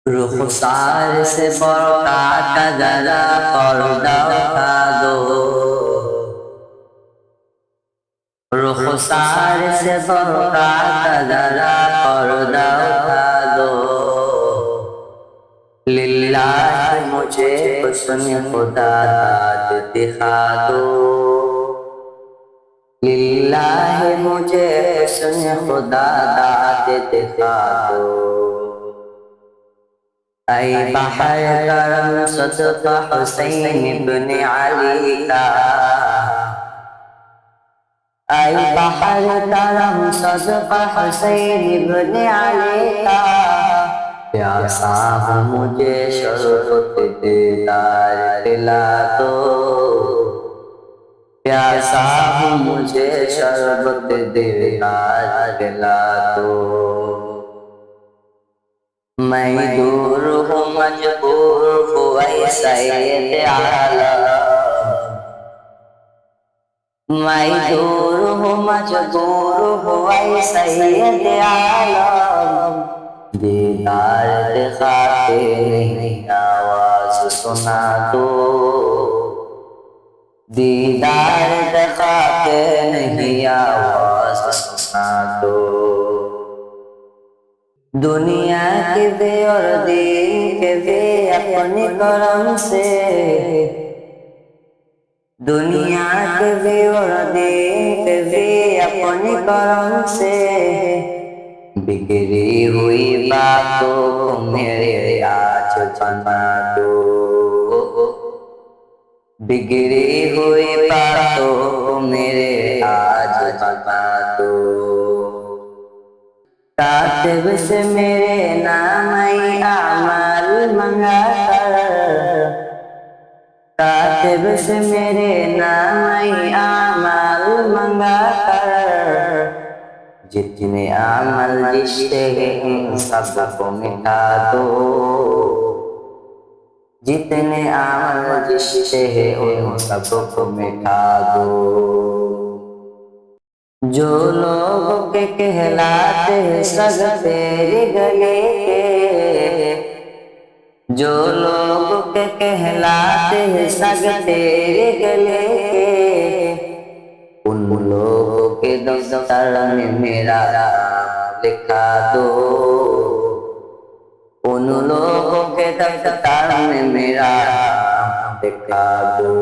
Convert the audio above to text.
रुखसार से बरक़ात का जरा पर्दा उठा दो। रुखसार से बरक़ात का जरा पर्दा उठा दो। लिल्लाह मुझे हुस्न खुदा दाद दिखा दो। लिल्लाह मुझे हुस्न खुदा दाद दिखा दो। ऐ बहर करम सदक़ा हुसैन इब्न अली का। ऐ बहर करम सदक़ा हुसैन इब्न अली का। प्यासा हूँ मुझे शरबत दीदार पिला दो। प्यासा हूँ मुझे शरबत दीदार पिला दो। मैं दूर हूँ मजबूर हूँ ऐ सैयद आलम। मैं दूर हूँ मजबूर हूँ ऐ सैयद आलम। दीदार दिखाते नहीं आवाज सुना दो। दीदार दिखाते नहीं आवाज सुना दो। दुनिया के वे और दीन के वे अपने करम से। दुनिया के वे और दीन के वे अपने करम से। बिगड़ी हुई बातों को मेरे आज बना दो। बिगड़ी हुई बातों को मेरे आज बना दो। कातिब से मेरे नाम आमाल मंगा कर। कातिब से मेरे नाम आमाल मंगा कर। जितने आमल रिश्ते हैं उन सबको मिटा दो। जितने आमल रिश्ते हैं उन सबको मिटा दो। जो लोग के कहलाते हैं सग तेरे गले के। जो लोग के कहलाते हैं सग तेरे गले के। उन लोगों के दफ्तर में मेरा नाम लिखा दो। उन लोगों के दफ्तर में मेरा नाम लिखा दो।